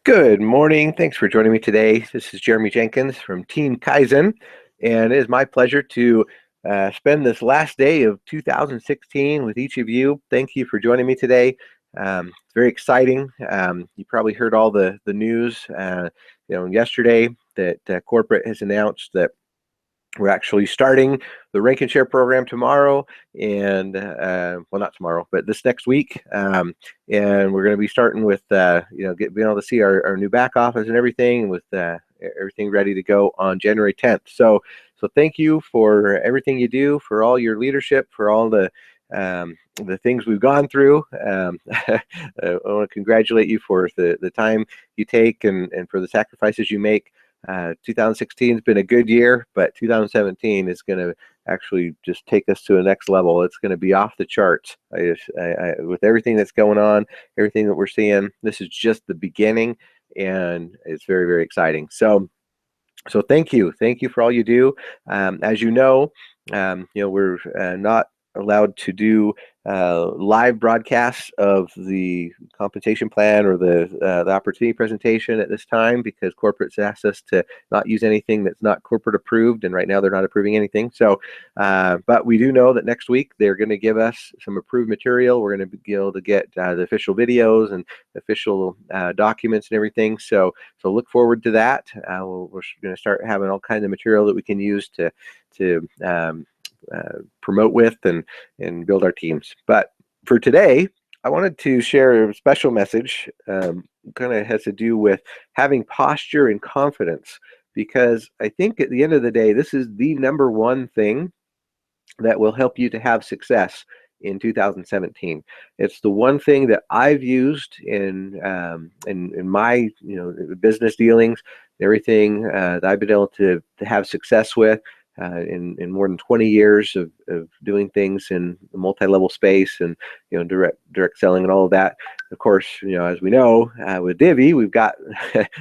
Good morning. Thanks for joining me today. This is Jeremy Jenkins from Team Kaizen, and it is my pleasure to spend this last day of 2016 with each of you. Thank you for joining me today. It's very exciting. You probably heard all the news, yesterday that corporate has announced that we're actually starting the rank and share program tomorrow, and well, not tomorrow, but this next week. And we're going to be starting with being able to see our new back office and everything, with everything ready to go on January 10th. So thank you for everything you do, for all your leadership, for all the things we've gone through. I want to congratulate you for the time you take, and for the sacrifices you make. 2016 has been a good year, but 2017 is going to actually just take us to the next level. It's going to be off the charts. With everything that's going on, everything that we're seeing, this is just the beginning, and it's very, very exciting. So thank you for all you do. As you know, we're not allowed to do live broadcasts of the compensation plan or the opportunity presentation at this time, because corporate's asked us to not use anything that's not corporate approved, and right now they're not approving anything. So, but we do know that next week they're going to give us some approved material. We're going to be able to get the official videos and official documents and everything. So look forward to that. We're going to start having all kinds of material that we can use to promote with and build our teams. But for today, I wanted to share a special message. Kind of has to do with having posture and confidence, because I think at the end of the day, this is the number one thing that will help you to have success in 2017. It's the one thing that I've used in my business dealings, everything that I've been able to have success with. In more than 20 years of doing things in the multi-level space, and direct selling and all of that. Of course, as we know, with Divvy, we've got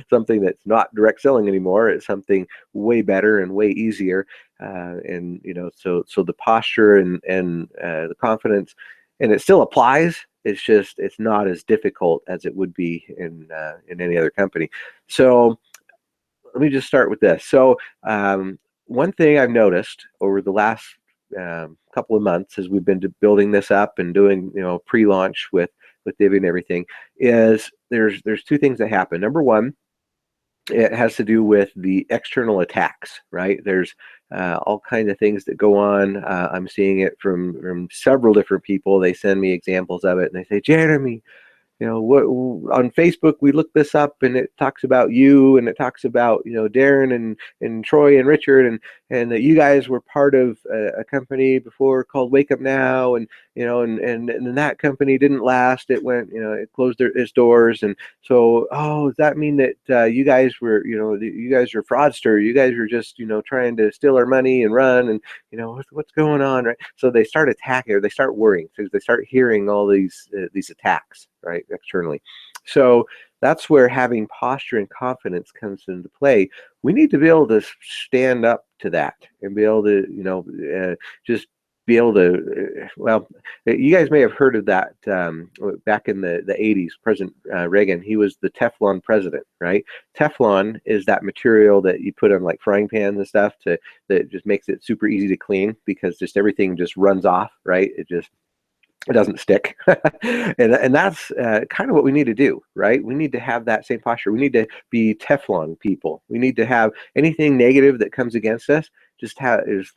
something that's not direct selling anymore. It's something way better and way easier. So the posture and the confidence, and it still applies. It's not as difficult as it would be in any other company. So let me just start with this. So one thing I've noticed over the last couple of months, as we've been building this up and doing pre-launch with Divvy and everything, is there's two things that happen. Number one, it has to do with the external attacks, right? There's all kinds of things that go on. I'm seeing it from several different people. They send me examples of it, and they say, Jeremy, what on Facebook we look this up, and it talks about you, and it talks about Darren and Troy and Richard, and that you guys were part of a company before called Wake Up Now, and and that company didn't last. It went, it closed its doors. And so, does that mean that you guys were, you guys are fraudster, you guys are just trying to steal our money and run, and what's going on, right? So they start attacking, or they start worrying, because they start hearing all these attacks, right, externally. So that's where having posture and confidence comes into play. We need to be able to stand up to that and be able to just be able to well, you guys may have heard of that. Back in the 80s, President Reagan, he was the Teflon president, right? Teflon is that material that you put on like frying pans and stuff that just makes it super easy to clean, because just everything just runs off, right? It doesn't stick. And that's kind of what we need to do, right? We need to have that same posture. We need to be Teflon people. We need to have anything negative that comes against us, just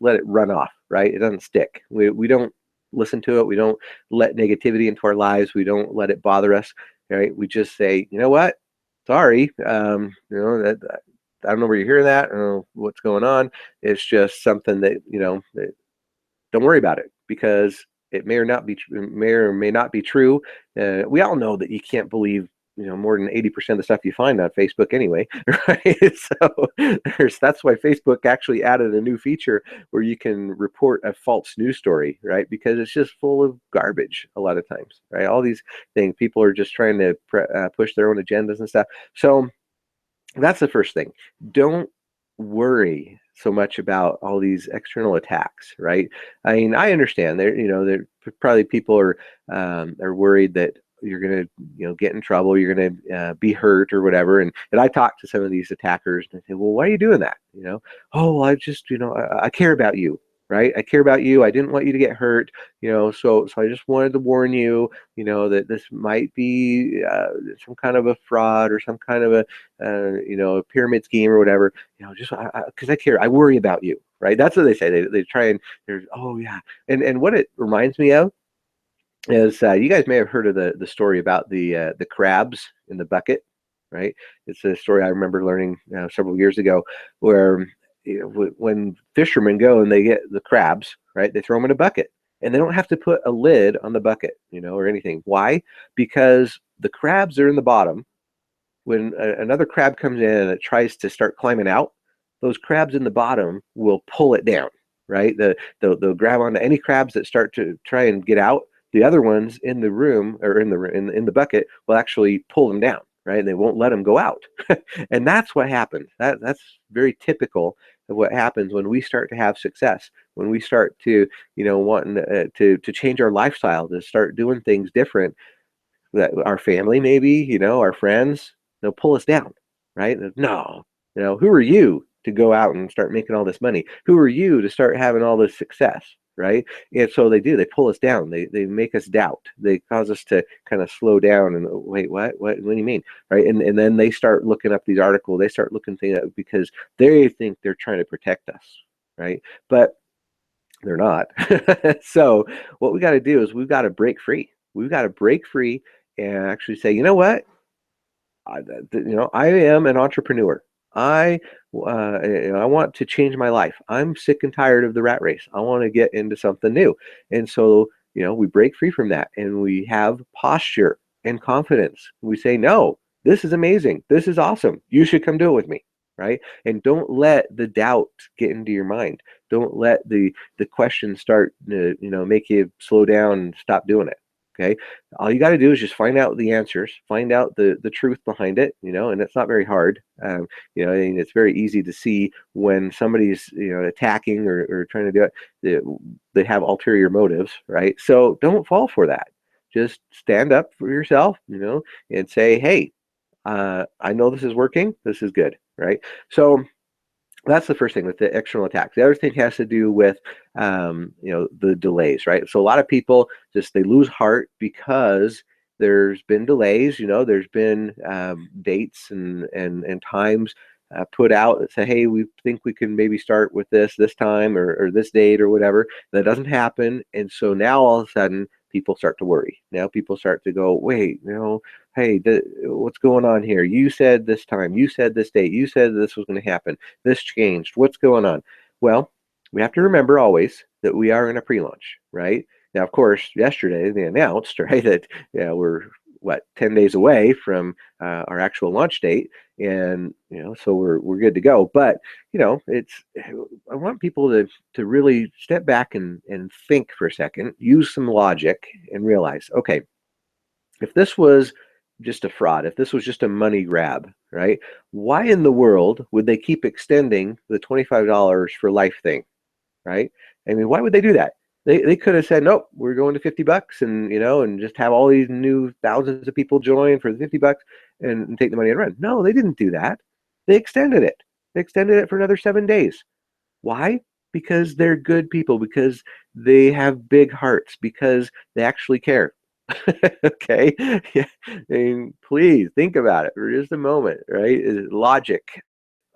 let it run off, right? It doesn't stick. We don't listen to it. We don't let negativity into our lives. We don't let it bother us, right? We just say, you know what? Sorry, that I don't know where you're hearing that. I don't know what's going on. It's just something that that, don't worry about it, because it may or may not be true. We all know that you can't believe more than 80% of the stuff you find on Facebook anyway, right? So that's why Facebook actually added a new feature where you can report a false news story, right? Because it's just full of garbage a lot of times, right? All these things, people are just trying to push their own agendas and stuff. So that's the first thing. Don't worry so much about all these external attacks, right? I mean, I understand there probably people are worried that you're gonna get in trouble, you're gonna be hurt or whatever. And I talk to some of these attackers and I say, well, why are you doing that? Oh, I just I care about you. Right? I care about you. I didn't want you to get hurt, so I just wanted to warn you, that this might be some kind of a fraud or some kind of a pyramid scheme or whatever, just because I care. I worry about you, right? That's what they say. They try and there's, oh yeah. And what it reminds me of is you guys may have heard of the story about the crabs in the bucket, right? It's a story I remember learning several years ago, where when fishermen go and they get the crabs, right? They throw them in a bucket, and they don't have to put a lid on the bucket, or anything. Why? Because the crabs are in the bottom. When another crab comes in and it tries to start climbing out, those crabs in the bottom will pull it down, right? They'll grab onto any crabs that start to try and get out. The other ones in the room or in the bucket will actually pull them down, right? And they won't let them go out. And that's what happens. That's very typical of what happens when we start to have success, when we start to wanting to change our lifestyle, to start doing things different, that our family, maybe, our friends, they'll pull us down, right? No, who are you to go out and start making all this money? Who are you to start having all this success, right? And so they do. They pull us down. They make us doubt. They cause us to kind of slow down and wait, what do you mean, right? And then they start looking up these articles. They start looking things up because they think they're trying to protect us, right? But they're not. So what we got to do is we've got to break free. We've got to break free and actually say, you know what? I am an entrepreneur. I I want to change my life. I'm sick and tired of the rat race. I want to get into something new. And so, we break free from that and we have posture and confidence. We say, no, this is amazing. This is awesome. You should come do it with me. Right. And don't let the doubt get into your mind. Don't let the questions start to, make you slow down and stop doing it. Okay. All you got to do is just find out the answers, find out the truth behind it, and it's not very hard. And it's very easy to see when somebody's, attacking or trying to do it, they have ulterior motives, right? So don't fall for that. Just stand up for yourself, and say, hey, I know this is working. This is good, right? So that's the first thing with the external attacks. The other thing has to do with, the delays, right? So a lot of people they lose heart because there's been delays. There's been dates and times put out that say, hey, we think we can maybe start with this time or this date or whatever. That doesn't happen, and so now all of a sudden people start to worry. Now people start to go, wait, hey, what's going on here? You said this time, you said this date, you said this was going to happen. This changed. What's going on? Well, we have to remember always that we are in a pre-launch, right? Now, of course, yesterday they announced, right, that we're 10 days away from our actual launch date, and so we're good to go. But it's I want people to really step back and think for a second, use some logic, and realize, okay, if this was just a fraud, if this was just a money grab, right? Why in the world would they keep extending the $25 for life thing, right? I mean, why would they do that? They could have said, nope, we're going to $50 and just have all these new thousands of people join for the $50 and take the money and run. No, they didn't do that. They extended it. They extended it for another 7 days. Why? Because they're good people, because they have big hearts, because they actually care. Okay. Yeah. I mean, please think about it for just a moment, right? Logic.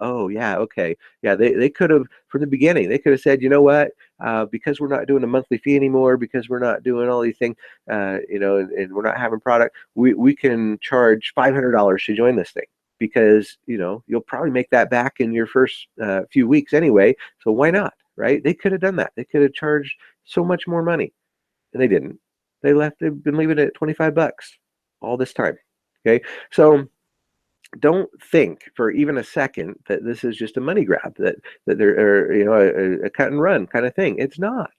Oh yeah, okay. Yeah, they could have from the beginning, they could have said, you know what, because we're not doing a monthly fee anymore, because we're not doing all these things, and we're not having product, we can charge $500 to join this thing, because you'll probably make that back in your first few weeks anyway. So why not, right? They could have done that. They could have charged so much more money, and they didn't. They've been leaving it at $25 all this time. Okay, so don't think for even a second that this is just a money grab, that they're a cut and run kind of thing. It's not.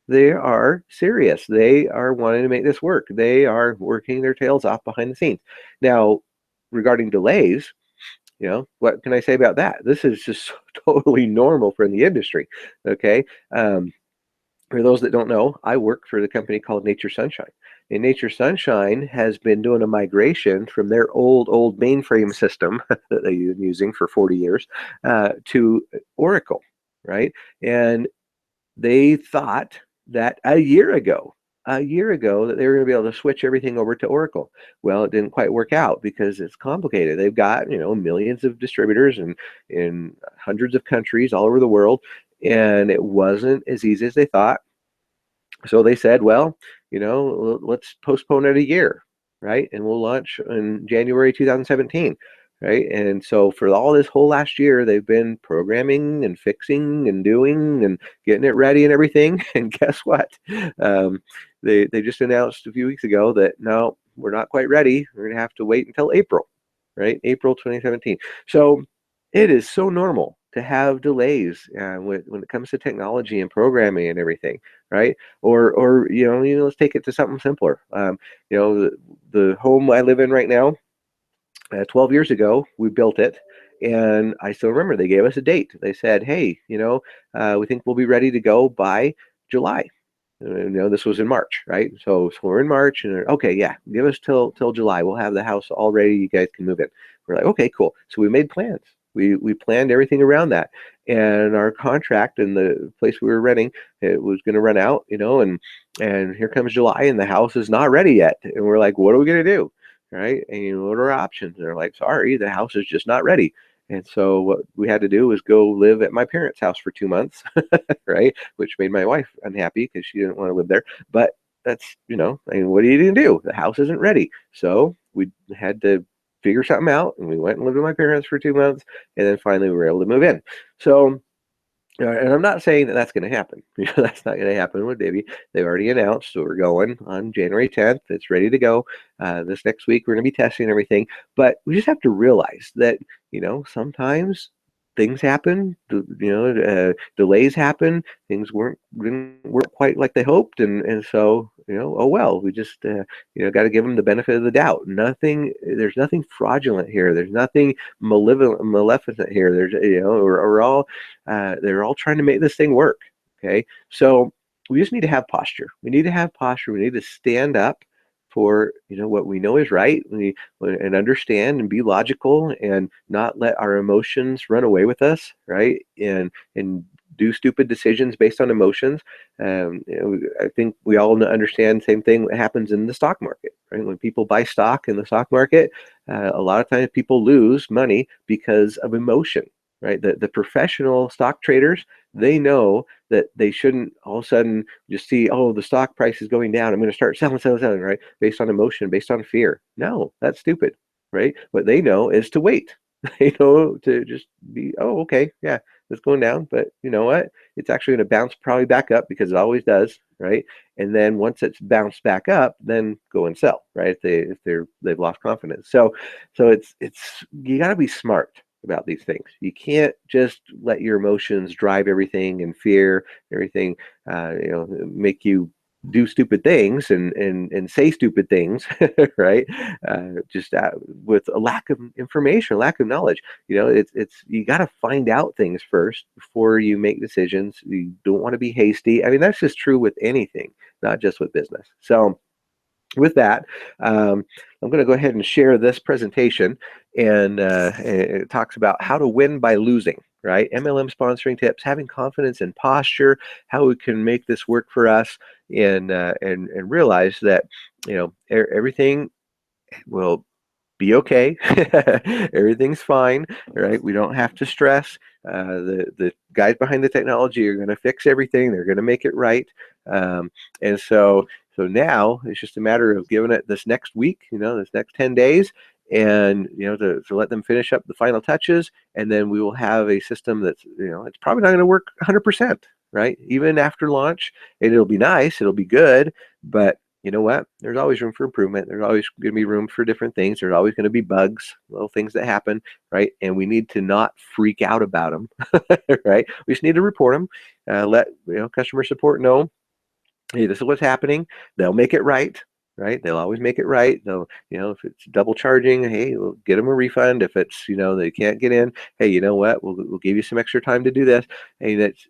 They are serious. They are wanting to make this work. They are working their tails off behind the scenes. Now, regarding delays, what can I say about that? This is just totally normal for the industry. Okay. For those that don't know, I work for the company called Nature Sunshine. And Nature Sunshine has been doing a migration from their old mainframe system that they've been using for 40 years to Oracle, right? And they thought that a year ago that they were going to be able to switch everything over to Oracle. Well, it didn't quite work out because it's complicated. They've got, millions of distributors and in hundreds of countries all over the world, and it wasn't as easy as they thought. So they said, well, let's postpone it a year, right? And we'll launch in January 2017, right? And so for all this whole last year, they've been programming and fixing and doing and getting it ready and everything. And guess what? Um, they just announced a few weeks ago that no, we're not quite ready. We're going to have to wait until April, right? April 2017. So it is so normal to have delays when it comes to technology and programming and everything, right? Or let's take it to something simpler. The home I live in right now, 12 years ago, we built it. And I still remember they gave us a date. They said, hey, we think we'll be ready to go by July. This was in March, right? So we're in March, and okay, yeah, give us till July. We'll have the house all ready. You guys can move in. We're like, okay, cool. So we made plans. We planned everything around that, and our contract in the place we were renting, it was going to run out, and here comes July, and the house is not ready yet, and we're like, what are we going to do, right? And what are our options? And they're like, sorry, the house is just not ready. And so what we had to do was go live at my parents' house for 2 months, right? Which made my wife unhappy because she didn't want to live there. But that's, what are you going to do? The house isn't ready. So we had to figure something out, and we went and lived with my parents for 2 months, and then finally we were able to move in. So and I'm not saying that that's going to happen. That's not going to happen with Davey. They've already announced, so we're going on January 10th. It's ready to go. This next week, we're going to be testing everything. But we just have to realize that, sometimes things happen. Delays happen. Things didn't work quite like they hoped, and so oh well. We just got to give them the benefit of the doubt. There's nothing fraudulent here. There's nothing maleficent here. There's we're all they're all trying to make this thing work. Okay, so we just need to have posture. We need to have posture. We need to stand up for what we know is right, and understand and be logical and not let our emotions run away with us, right? And do stupid decisions based on emotions. I think we all understand the same thing that happens in the stock market, right? When people buy stock in the stock market, a lot of times people lose money because of emotion, right? The professional stock traders, they know that they shouldn't all of a sudden just see, oh, the stock price is going down, I'm going to start selling, right? Based on emotion, based on fear. No, that's stupid, right? What they know is to wait. They know to just be, oh, okay, yeah, it's going down, but you know what? It's actually going to bounce probably back up because it always does, right? And then once it's bounced back up, then go and sell, right? They've lost confidence. So it's you got to be smart about these things. You can't just let your emotions drive everything, and fear, everything, make you do stupid things and say stupid things, right? Just with a lack of information, lack of knowledge. It's you got to find out things first before you make decisions. You don't want to be hasty. I mean, that's just true with anything, not just with business. So with that, I'm going to go ahead and share this presentation, and it talks about how to win by losing, right? MLM sponsoring tips, having confidence and posture, how we can make this work for us, and realize that everything will be okay. Everything's fine, right? We don't have to stress. The guys behind the technology are going to fix everything. They're going to make it right. And so now it's just a matter of giving it this next week, this next 10 days, and to let them finish up the final touches, and then we will have a system that's it's probably not going to work 100%, right? Even after launch, and it'll be nice, it'll be good, but you know what? There's always room for improvement. There's always going to be room for different things. There's always going to be bugs, little things that happen, right? And we need to not freak out about them, right? We just need to report them, let customer support know, hey, this is what's happening. They'll make it right, right? They'll always make it right. They'll, if it's double charging, hey, we'll get them a refund. If it's, they can't get in, hey, you know what? We'll give you some extra time to do this. Hey, that's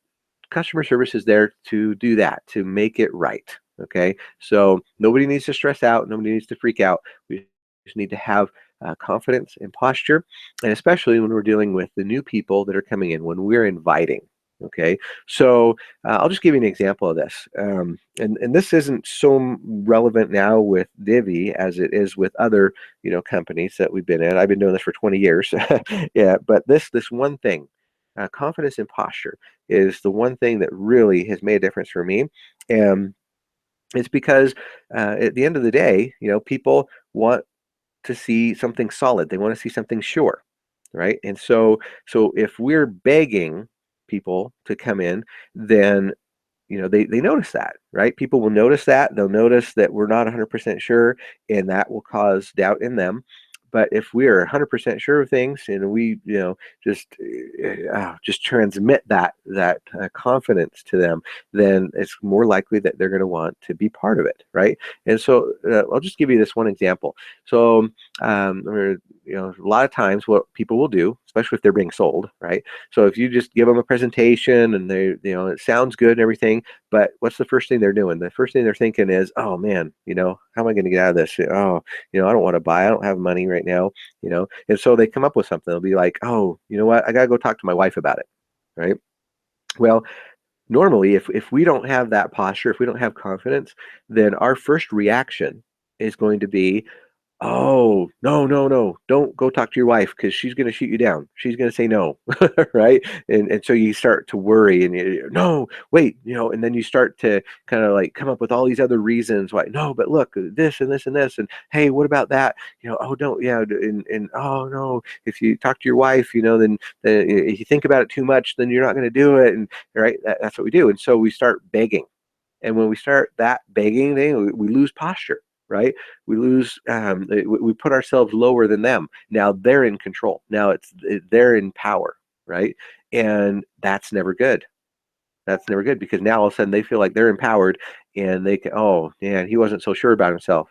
customer service is there to do that, to make it right. Okay, so nobody needs to stress out. Nobody needs to freak out. We just need to have confidence and posture, and especially when we're dealing with the new people that are coming in, when we're inviting. Okay, so I'll just give you an example of this, and this isn't so relevant now with Divi as it is with other companies that we've been in. I've been doing this for 20 years, yeah. But this one thing, confidence and posture, is the one thing that really has made a difference for me, and it's because at the end of the day, people want to see something solid. They want to see something sure, right? And so if we're begging people to come in, then they notice that, right? People will notice that. They'll notice that we're not 100% sure, and that will cause doubt in them. But if we are 100% sure of things, and we just just transmit that confidence to them, then it's more likely that they're going to want to be part of it, right? And so I'll just give you this one example. So a lot of times what people will do, especially if they're being sold, right? So if you just give them a presentation and they, it sounds good and everything, but what's the first thing they're doing? The first thing they're thinking is, oh man, how am I going to get out of this? Oh, I don't want to buy. I don't have money right now, And so they come up with something. They'll be like, oh, you know what? I got to go talk to my wife about it, right? Well, normally, if we don't have that posture, if we don't have confidence, then our first reaction is going to be, oh, no, no, no. Don't go talk to your wife because she's going to shoot you down. She's going to say no, right? And so you start to worry and no, wait, and then you start to kind of like come up with all these other reasons why, no, but look, this and this and this. And hey, what about that? Oh, don't, yeah. And oh, no, if you talk to your wife, then if you think about it too much, then you're not going to do it. And right, that's what we do. And so we start begging. And when we start that begging thing, we lose posture, right? We lose, we put ourselves lower than them. Now they're in control. Now they're in power, right? And that's never good. That's never good because now all of a sudden they feel like they're empowered and they can, oh man, he wasn't so sure about himself.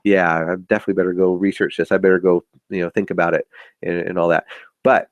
Yeah, I definitely better go research this. I better go, think about it and all that. But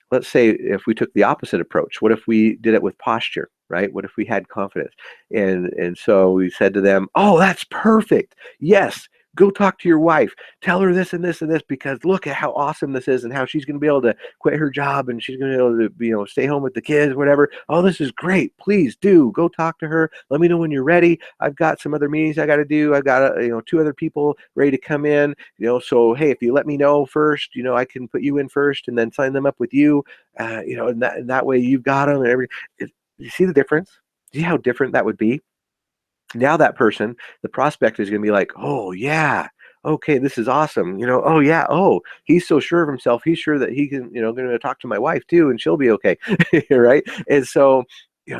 let's say if we took the opposite approach, what if we did it with posture, right? What if we had confidence? And so we said to them, oh, that's perfect. Yes, go talk to your wife. Tell her this and this and this because look at how awesome this is and how she's going to be able to quit her job and she's going to be able to, stay home with the kids, whatever. Oh, this is great. Please do go talk to her. Let me know when you're ready. I've got some other meetings I got to do. I've got, two other people ready to come in, so, hey, if you let me know first, I can put you in first and then sign them up with you, and that way you've got them and everything. You see the difference? See how different that would be? Now that person, the prospect is going to be like, oh yeah, okay, this is awesome. Oh yeah, oh, he's so sure of himself. He's sure that he can, going to talk to my wife too, and she'll be okay, right? And so,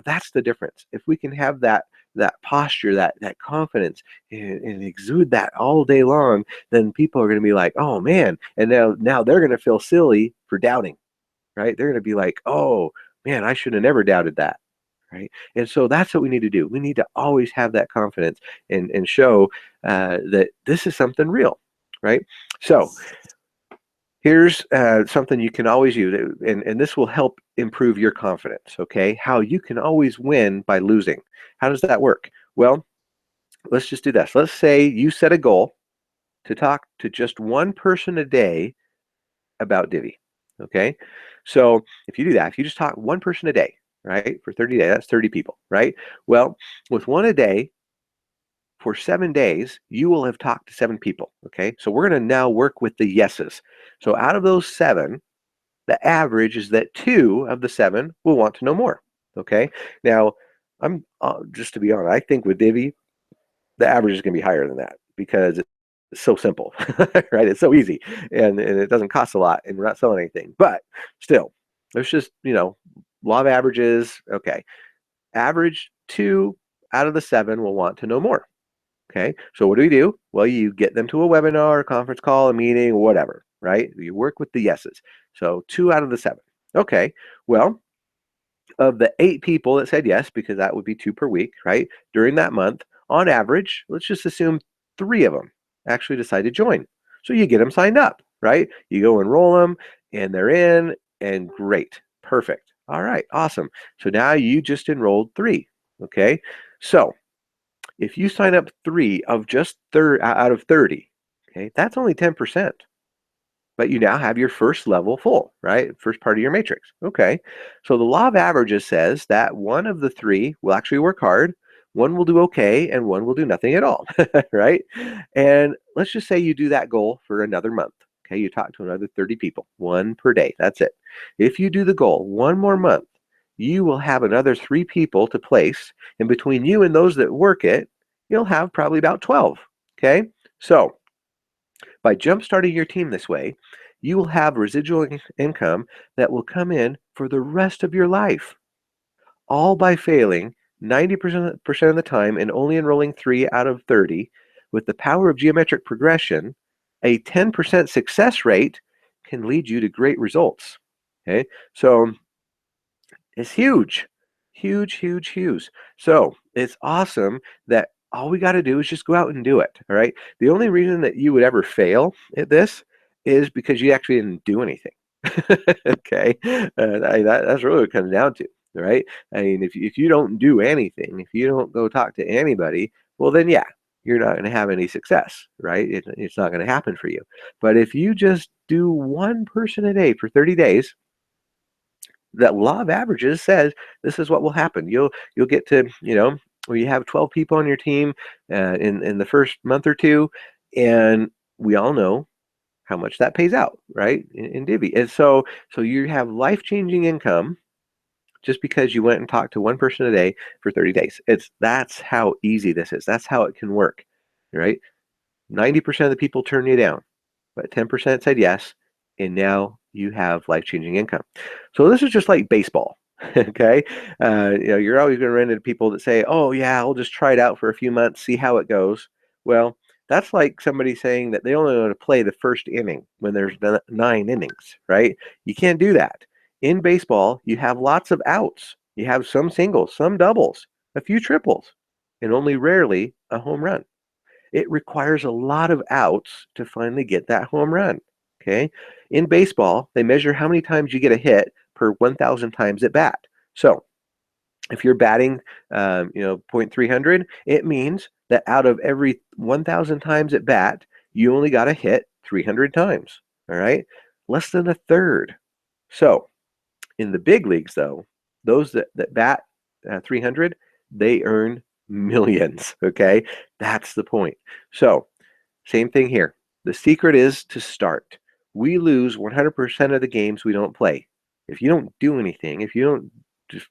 that's the difference. If we can have that posture, that confidence, and exude that all day long, then people are going to be like, oh man, and now they're going to feel silly for doubting, right? They're going to be like, oh man, I should have never doubted that, right? And so that's what we need to do. We need to always have that confidence and show that this is something real, right? So here's something you can always use, and this will help improve your confidence, okay? How you can always win by losing. How does that work? Well, let's just do this. Let's say you set a goal to talk to just one person a day about Divi, okay? So if you do that, if you just talk one person a day, right, for 30 days, that's 30 people, right? Well, with one a day for 7 days, you will have talked to 7 people, okay? So we're going to now work with the yeses. So out of those 7, the average is that 2 of the 7 will want to know more, okay? Now, I'm just to be honest, I think with Divi, the average is going to be higher than that because it's so simple, right? It's so easy and it doesn't cost a lot and we're not selling anything. But still, there's just, law of averages. Okay. Average 2 out of the 7 will want to know more. Okay. So what do? Well, you get them to a webinar, a conference call, a meeting, whatever, right? You work with the yeses. So 2 out of the 7. Okay. Well, of the 8 people that said yes, because that would be 2 per week, right? During that month, on average, let's just assume 3 of them actually decide to join. So you get them signed up, right? You go enroll them and they're in, and great. Perfect. All right, awesome. So now you just enrolled 3. Okay. So If you sign up 3 of just out of 30, okay, that's only 10%. But you now have your first level full, right? First part of your matrix. Okay. So the law of averages says that one of the 3 will actually work hard, one will do okay, and one will do nothing at all, right? And let's just say you do that goal for another month. Okay. You talk to another 30 people, one per day. That's it. If you do the goal one more month, you will have another 3 people to place. And between you and those that work it, you'll have probably about 12. Okay. So by jumpstarting your team this way, you will have residual income that will come in for the rest of your life, all by failing 90% of the time and only enrolling 3 out of 30. With the power of geometric progression, a 10% success rate can lead you to great results. Okay, so it's huge, huge, huge, huge. So it's awesome that all we got to do is just go out and do it. All right. The only reason that you would ever fail at this is because you actually didn't do anything. Okay. That's really what it comes down to. Right. I mean, if you don't do anything, if you don't go talk to anybody, well, then yeah, you're not going to have any success. Right. It's not going to happen for you. But if you just do one person a day for 30 days, that law of averages says this is what will happen. You'll get to, where you have 12 people on your team in the first month or two, and we all know how much that pays out, right? In divvy. And so you have life-changing income just because you went and talked to one person a day for 30 days. That's how easy this is. That's how it can work, right? 90% of the people turn you down, but 10% said yes, and now you have life-changing income. So this is just like baseball. Okay, you're always going to run into people that say, "Oh yeah, I'll just try it out for a few months, see how it goes." Well, that's like somebody saying that they only want to play the first inning when there's 9 innings, right? You can't do that. In baseball, you have lots of outs. You have some singles, some doubles, a few triples, and only rarely a home run. It requires a lot of outs to finally get that home run. Okay. In baseball, they measure how many times you get a hit per 1,000 times at bat. So if you're batting, .300, it means that out of every 1,000 times at bat, you only got a hit 300 times. All right. Less than a third. So in the big leagues, though, those that bat 300, they earn millions. Okay. That's the point. So same thing here. The secret is to start. We lose 100% of the games we don't play. If you don't do anything, if you don't just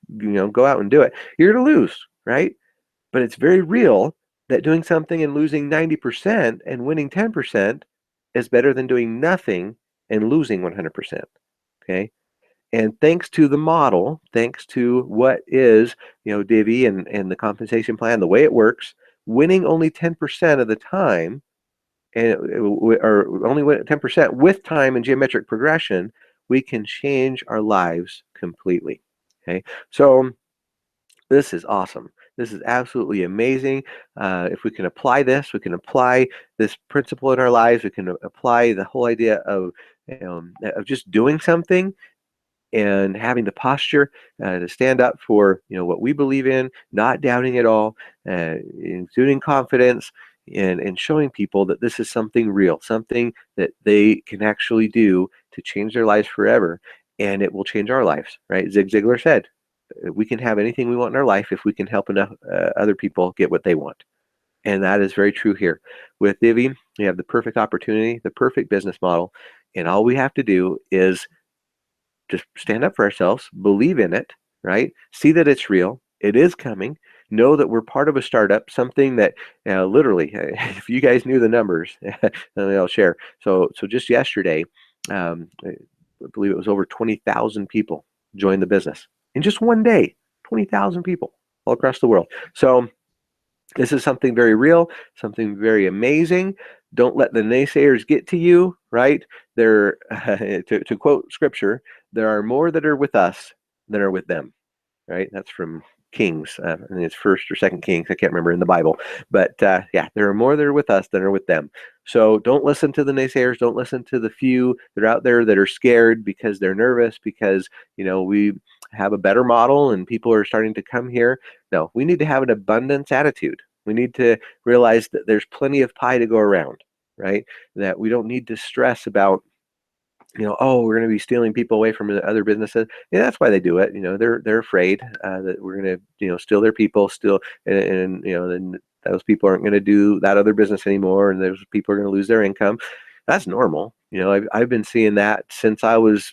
go out and do it, you're going to lose, right? But it's very real that doing something and losing 90% and winning 10% is better than doing nothing and losing 100%. Okay? And thanks to the model, thanks to what is, divvy and the compensation plan, the way it works, winning only 10% of the time or only 10% with time and geometric progression, we can change our lives completely. Okay, so this is awesome. This is absolutely amazing. If we can apply this, we can apply this principle in our lives. We can apply the whole idea of just doing something and having the posture to stand up for what we believe in, not doubting at all, exuding confidence, and showing people that this is something real, something that they can actually do to change their lives forever, and it will change our lives, right? Zig Ziglar said, "We can have anything we want in our life if we can help enough other people get what they want." And that is very true here. With Divvy, we have the perfect opportunity, the perfect business model, and all we have to do is just stand up for ourselves, believe in it, right? See that it's real. It is coming. Know that we're part of a startup, something that literally, if you guys knew the numbers, then I'll share. So just yesterday, I believe it was over 20,000 people joined the business in just one day. 20,000 people all across the world. So this is something very real, something very amazing. Don't let the naysayers get to you, right? There, to quote scripture, there are more that are with us than are with them, right? That's from Kings. I think it's First or Second Kings. I can't remember in the Bible, but yeah, there are more that are with us than are with them. So don't listen to the naysayers. Don't listen to the few that are out there that are scared because they're nervous because we have a better model and people are starting to come here. No, we need to have an abundance attitude. We need to realize that there's plenty of pie to go around, right? That we don't need to stress about, oh, we're going to be stealing people away from the other businesses. Yeah, that's why they do it. They're afraid that we're going to, steal their people, steal, and then those people aren't going to do that other business anymore, and those people are going to lose their income. That's normal. I've been seeing that since I was,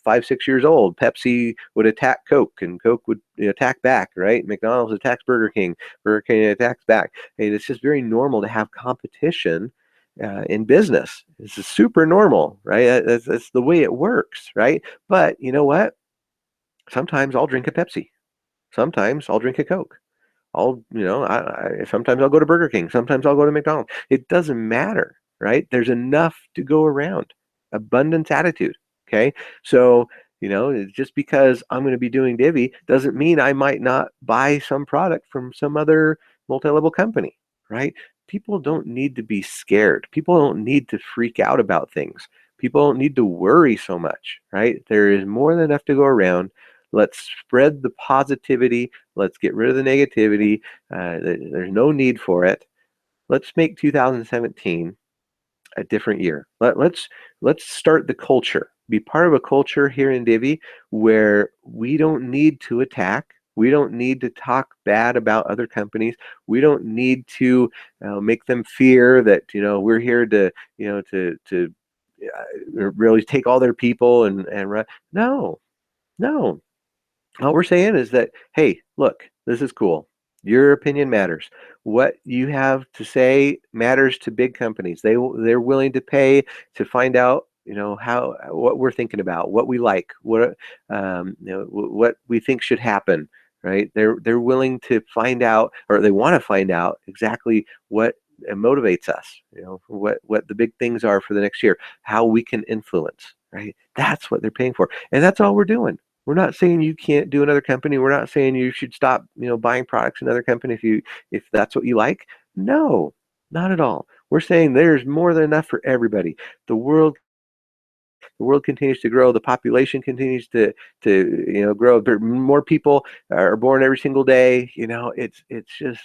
5, 6 years old. Pepsi would attack Coke, and Coke would attack back, right? McDonald's attacks Burger King attacks back. And it's just very normal to have competition in business. This is super normal, right? That's the way it works, right? But you know what? Sometimes I'll drink a Pepsi. Sometimes I'll drink a Coke. Sometimes I'll go to Burger King. Sometimes I'll go to McDonald's. It doesn't matter, right? There's enough to go around. Abundance attitude. Okay. So, just because I'm going to be doing Divvy doesn't mean I might not buy some product from some other multi-level company, right? People don't need to be scared. People don't need to freak out about things. People don't need to worry so much, right? There is more than enough to go around. Let's spread the positivity. Let's get rid of the negativity. There's no need for it. Let's make 2017 a different year. Let's start the culture. Be part of a culture here in Divi where we don't need to attack. We don't need to talk bad about other companies. We don't need to make them fear that we're here to really take all their people and run. No, no. All we're saying is that, hey, look, this is cool. Your opinion matters. What you have to say matters to big companies. They're willing to pay to find out, what we're thinking about, what we like, what we think should happen, right? They're willing to find out, or they want to find out exactly what motivates us, what the big things are for the next year, how we can influence, right? That's what they're paying for, and that's all we're doing. We're not saying you can't do another company. We're not saying you should stop, buying products in another company if that's what you like. No, not at all. We're saying there's more than enough for everybody. The world the world continues to grow, the population continues to grow. More people are born every single day. It's just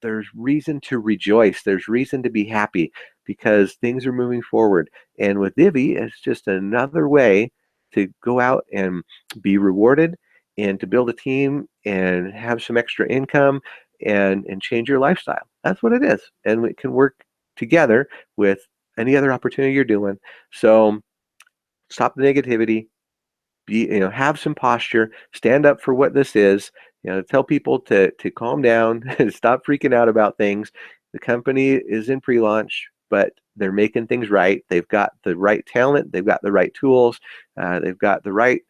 there's reason to rejoice. There's reason to be happy because things are moving forward. And with Divi, it's just another way to go out and be rewarded and to build a team and have some extra income and change your lifestyle. That's what it is. And it can work together with any other opportunity you're doing. So stop the negativity, have some posture, stand up for what this is, tell people to calm down and stop freaking out about things. The company is in pre-launch, but they're making things right. They've got the right talent, they've got the right tools, they've got the right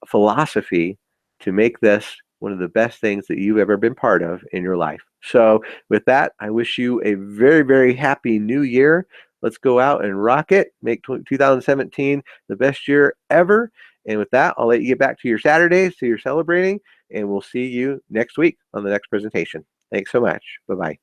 philosophy to make this one of the best things that you've ever been part of in your life. So with that, I wish you a very, very happy new year. Let's go out and rock it. Make 2017 the best year ever. And with that, I'll let you get back to your Saturdays, to your celebrating, and we'll see you next week on the next presentation. Thanks so much. Bye-bye.